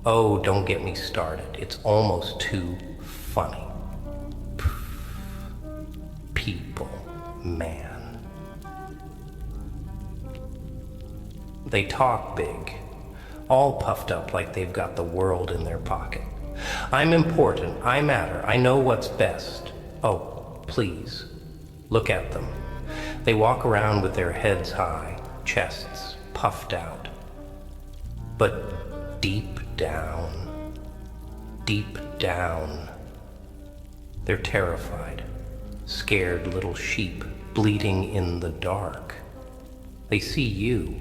Oh, don't get me started. It's almost too funny. People, man. They talk big, all puffed up like they've got the world in their pocket. I'm important, I matter, I know what's best. Oh, please, look at them. They walk around with their heads high, chests puffed out. But deep down, they're terrified, scared little sheep bleating in the dark. They see you.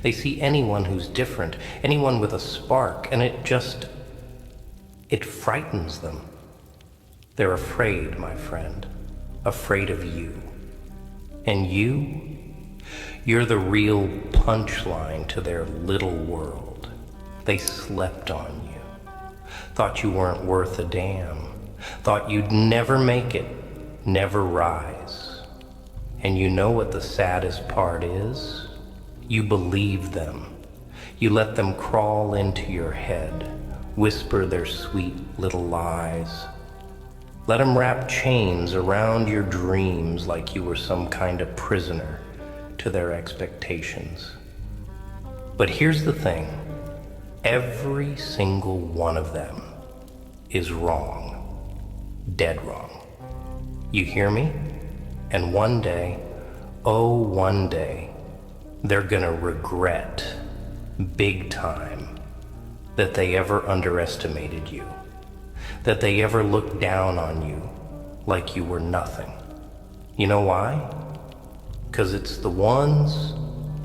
They see anyone who's different, anyone with a spark, and it frightens them. They're afraid, my friend, afraid of you. And you're the real punchline to their little world. They slept on you, thought you weren't worth a damn, thought you'd never make it, never rise. And you know what the saddest part is? You believe them. You let them crawl into your head, whisper their sweet little lies. Let them wrap chains around your dreams like you were some kind of prisoner to their expectations. But here's the thing. Every single one of them is wrong. Dead wrong. You hear me? And one day, oh, one day, they're gonna regret, big time, that they ever underestimated you, that they ever looked down on you like you were nothing. You know why? 'Cause it's the ones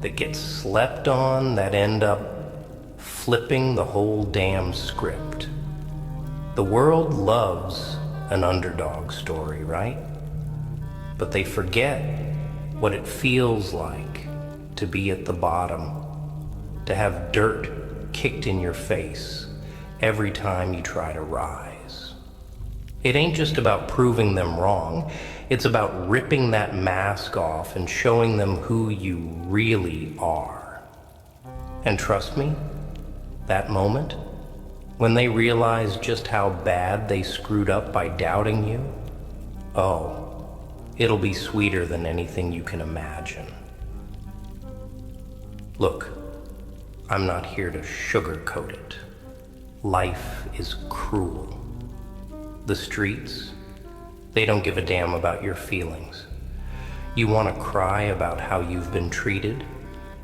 that get slept on that end up flipping the whole damn script. The world loves an underdog story, right? But they forget what it feels like to be at the bottom, to have dirt kicked in your face every time you try to rise. It ain't just about proving them wrong, it's about ripping that mask off and showing them who you really are. And trust me, that moment, when they realize just how bad they screwed up by doubting you, oh, it'll be sweeter than anything you can imagine. Look, I'm not here to sugarcoat it. Life is cruel. The streets, they don't give a damn about your feelings. You want to cry about how you've been treated?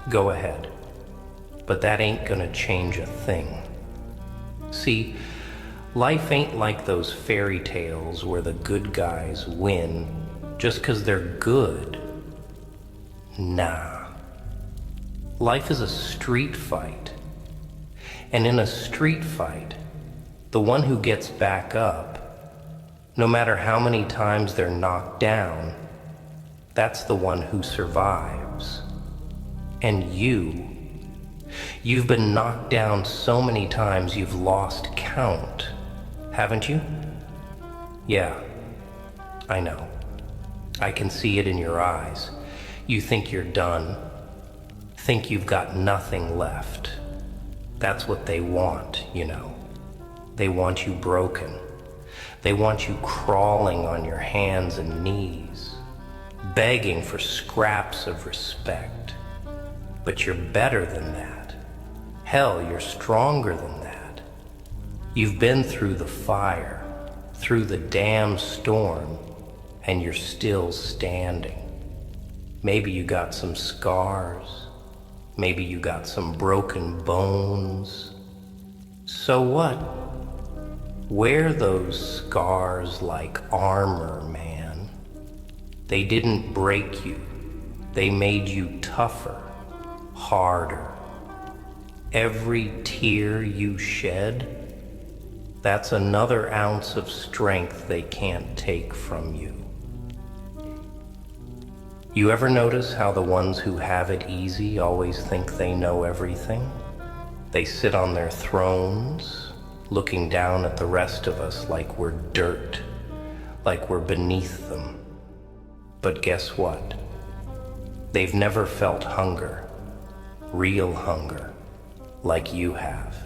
Go ahead. But that ain't gonna change a thing. See, life ain't like those fairy tales where the good guys win just 'cause they're good. Nah. Life is a street fight. And in a street fight, the one who gets back up, no matter how many times they're knocked down, that's the one who survives. And you've been knocked down so many times you've lost count, haven't you? Yeah, I know. I can see it in your eyes. You think you're done. Think you've got nothing left. That's what they want, you know. They want you broken. They want you crawling on your hands and knees, begging for scraps of respect. But you're better than that. Hell, you're stronger than that. You've been through the fire, through the damn storm, and you're still standing. Maybe you got some scars. Maybe you got some broken bones. So what? Wear those scars like armor, man. They didn't break you. They made you tougher, harder. Every tear you shed, that's another ounce of strength they can't take from you. You ever notice how the ones who have it easy always think they know everything? They sit on their thrones, looking down at the rest of us like we're dirt, like we're beneath them. But guess what? They've never felt hunger. real hunger, like you have.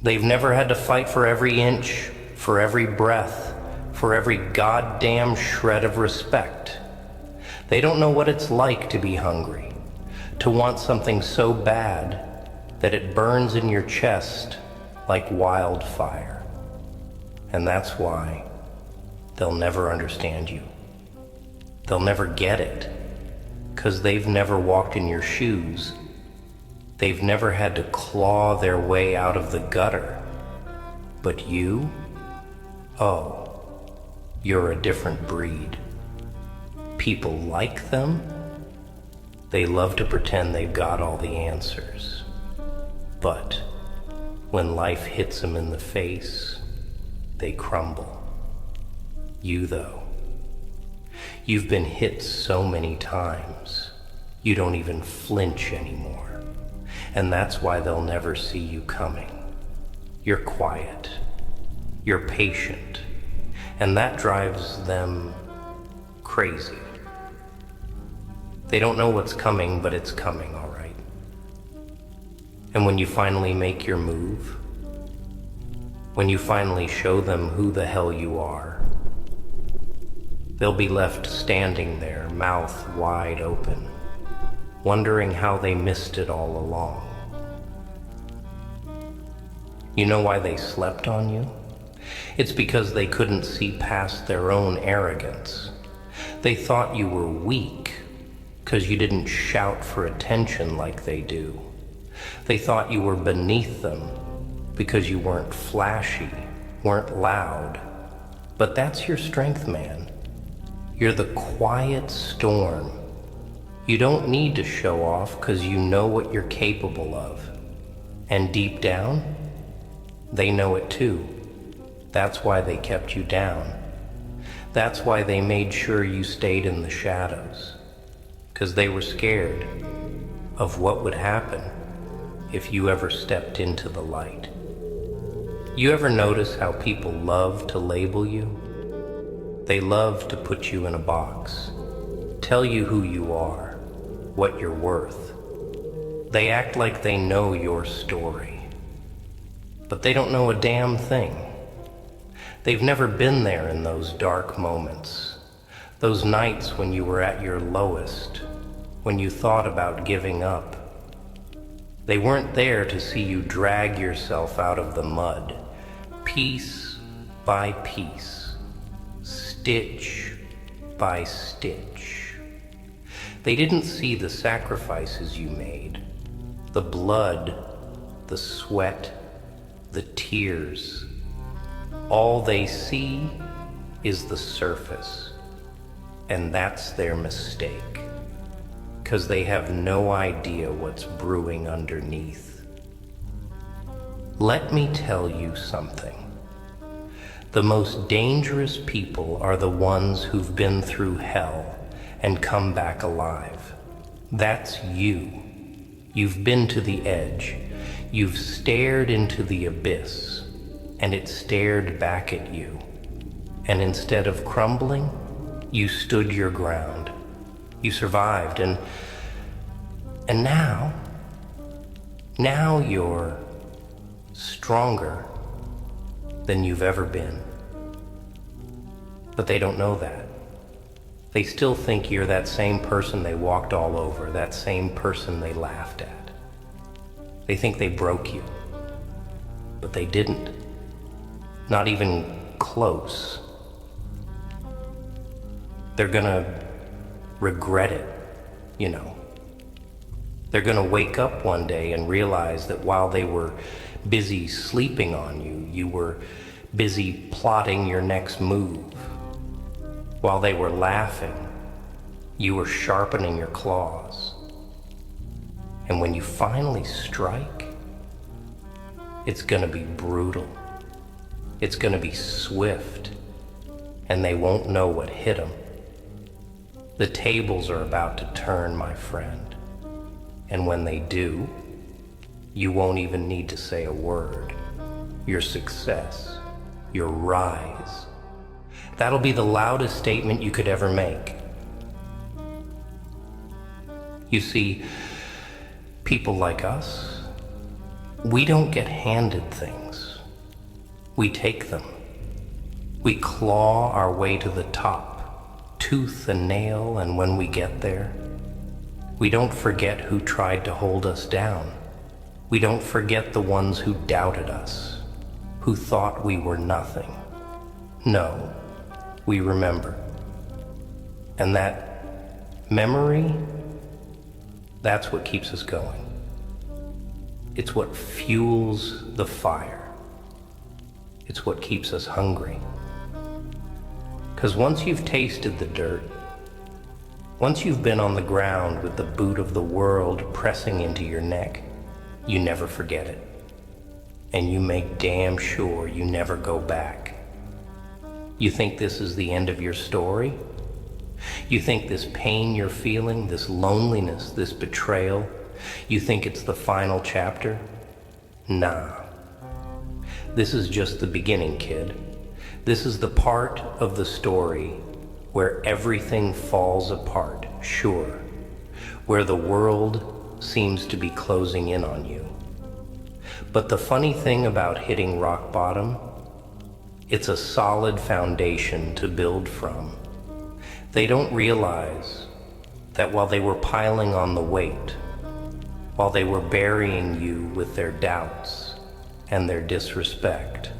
They've never had to fight for every inch, for every breath, for every goddamn shred of respect. They don't know what it's like to be hungry, to want something so bad that it burns in your chest like wildfire. And that's why they'll never understand you. They'll never get it, 'cause they've never walked in your shoes. They've never had to claw their way out of the gutter. But you? Oh, you're a different breed. People like them. They love to pretend they've got all the answers. But when life hits them in the face, they crumble. You, though, you've been hit so many times, you don't even flinch anymore. And that's why they'll never see you coming. You're quiet. You're patient. And that drives them crazy. They don't know what's coming, but it's coming, all right. And when you finally make your move, when you finally show them who the hell you are, they'll be left standing there, mouth wide open, wondering how they missed it all along. You know why they slept on you? It's because they couldn't see past their own arrogance. They thought you were weak because you didn't shout for attention like they do. They thought you were beneath them because you weren't flashy, weren't loud. But that's your strength, man. You're the quiet storm. You don't need to show off because you know what you're capable of. And deep down, they know it too. That's why they kept you down. That's why they made sure you stayed in the shadows. Because they were scared of what would happen if you ever stepped into the light. You ever notice how people love to label you? They love to put you in a box, tell you who you are, what you're worth. They act like they know your story, but they don't know a damn thing. They've never been there in those dark moments, those nights when you were at your lowest, when you thought about giving up. They weren't there to see you drag yourself out of the mud, piece by piece, stitch by stitch. They didn't see the sacrifices you made, the blood, the sweat, the tears. All they see is the surface, and that's their mistake, 'cause they have no idea what's brewing underneath. Let me tell you something. The most dangerous people are the ones who've been through hell and come back alive. That's you. You've been to the edge. You've stared into the abyss, and it stared back at you. And instead of crumbling, you stood your ground. You survived, and now you're stronger than you've ever been. But they don't know that. They still think you're that same person they walked all over, that same person they laughed at. They think they broke you, but they didn't. Not even close. They're gonna regret it, you know. They're gonna wake up one day and realize that while they were busy sleeping on you, you were busy plotting your next move. While they were laughing, you were sharpening your claws. And when you finally strike, it's gonna be brutal. It's gonna be swift, and they won't know what hit them. The tables are about to turn, my friend. And when they do, you won't even need to say a word. Your success, your rise, that'll be the loudest statement you could ever make. You see, People like us, we don't get handed things. We take them. We claw our way to the top, tooth and nail, and when we get there, we don't forget who tried to hold us down. We don't forget the ones who doubted us, who thought we were nothing. No, we remember. And that memory, that's what keeps us going. It's what fuels the fire. It's what keeps us hungry. Because once you've tasted the dirt, once you've been on the ground with the boot of the world pressing into your neck, you never forget it. And you make damn sure you never go back. You think this is the end of your story? You think this pain you're feeling, this loneliness, this betrayal, you think it's the final chapter? Nah. This is just the beginning, kid. This is the part of the story where everything falls apart, sure, where the world seems to be closing in on you. But the funny thing about hitting rock bottom, it's a solid foundation to build from. They don't realize that while they were piling on the weight, while they were burying you with their doubts and their disrespect,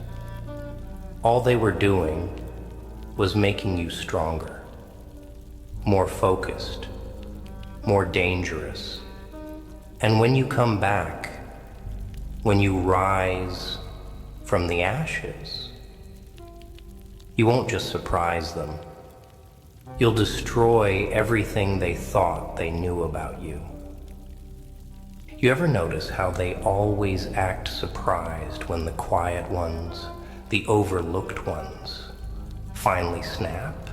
all they were doing was making you stronger, more focused, more dangerous. And when you come back, when you rise from the ashes, you won't just surprise them. You'll destroy everything they thought they knew about you. You ever notice how they always act surprised when the quiet ones, the overlooked ones, finally snap?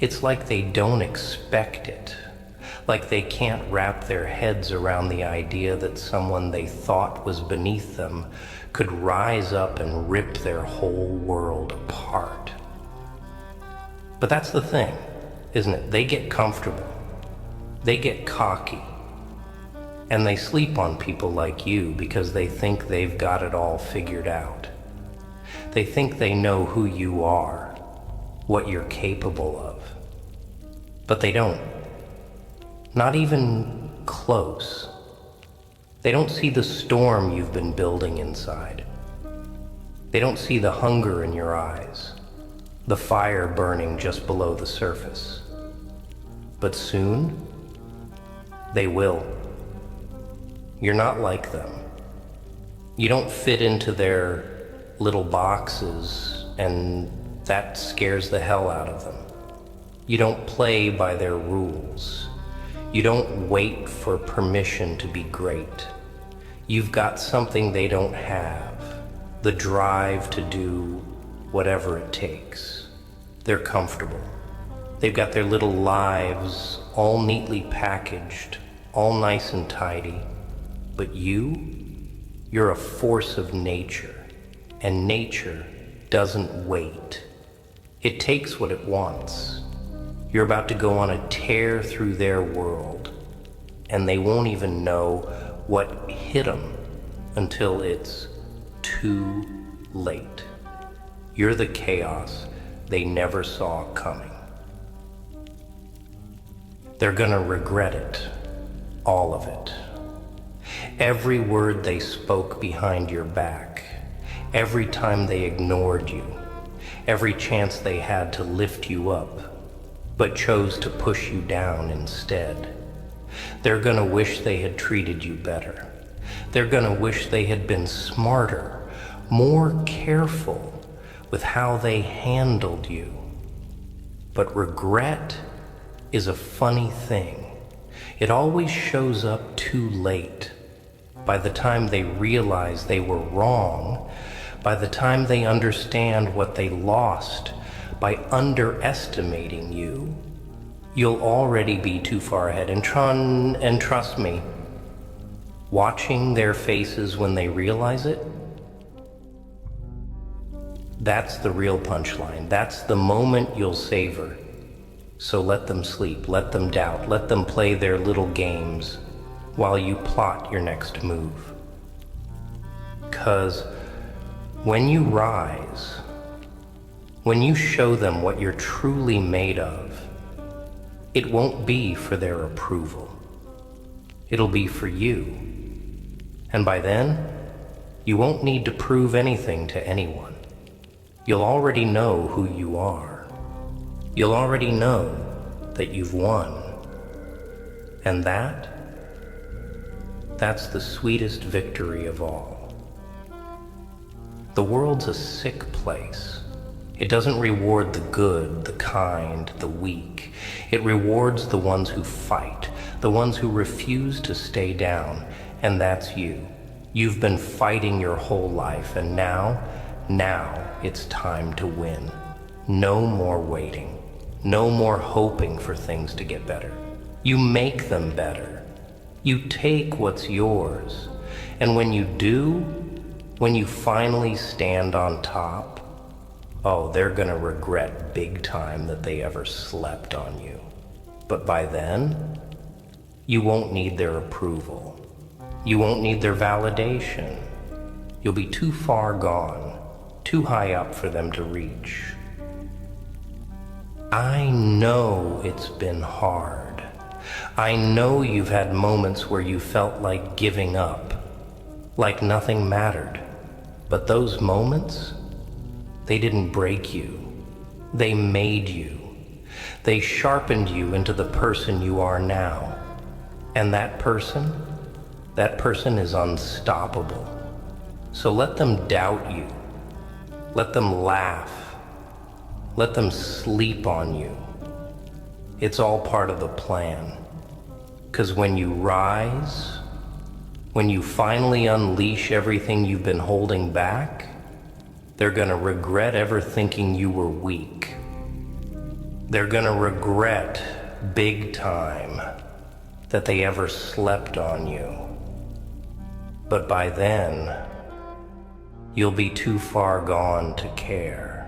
It's like they don't expect it, like they can't wrap their heads around the idea that someone they thought was beneath them could rise up and rip their whole world apart. But that's the thing, isn't it? They get comfortable, they get cocky, and they sleep on people like you because they think they've got it all figured out. They think they know who you are, what you're capable of. But they don't. Not even close. They don't see the storm you've been building inside. They don't see the hunger in your eyes, the fire burning just below the surface. But soon, they will. You're not like them. You don't fit into their little boxes, and that scares the hell out of them. You don't play by their rules. You don't wait for permission to be great. You've got something they don't have, the drive to do whatever it takes. They're comfortable. They've got their little lives all neatly packaged, all nice and tidy. But you're a force of nature, and nature doesn't wait. It takes what it wants. You're about to go on a tear through their world, and they won't even know what hit them until it's too late. You're the chaos they never saw coming. They're gonna regret it, all of it. Every word they spoke behind your back, every time they ignored you, every chance they had to lift you up, but chose to push you down instead. They're gonna wish they had treated you better. They're gonna wish they had been smarter, more careful with how they handled you. But regret is a funny thing. It always shows up too late. By the time they realize they were wrong, by the time they understand what they lost by underestimating you, you'll already be too far ahead. And trust me, watching their faces when they realize it, that's the real punchline. That's the moment you'll savor. So let them sleep, let them doubt, let them play their little games. while you plot your next move. 'Cause when you rise, when you show them what you're truly made of, it won't be for their approval. It'll be for you. And by then, you won't need to prove anything to anyone. You'll already know who you are. You'll already know that you've won. And that's the sweetest victory of all. The world's a sick place. It doesn't reward the good, the kind, the weak. It rewards the ones who fight, the ones who refuse to stay down, and that's you. You've been fighting your whole life, and now it's time to win. No more waiting. No more hoping for things to get better. You make them better. You take what's yours. And when you do, when you finally stand on top, oh, they're gonna regret big time that they ever slept on you. But by then, you won't need their approval. You won't need their validation. You'll be too far gone, too high up for them to reach. I know it's been hard. I know you've had moments where you felt like giving up, like nothing mattered. But those moments, they didn't break you. They made you. They sharpened you into the person you are now. And that person is unstoppable. So let them doubt you. Let them laugh. Let them sleep on you. It's all part of the plan. 'Cause when you rise, when you finally unleash everything you've been holding back, they're gonna regret ever thinking you were weak. They're gonna regret big time that they ever slept on you. But by then, you'll be too far gone to care.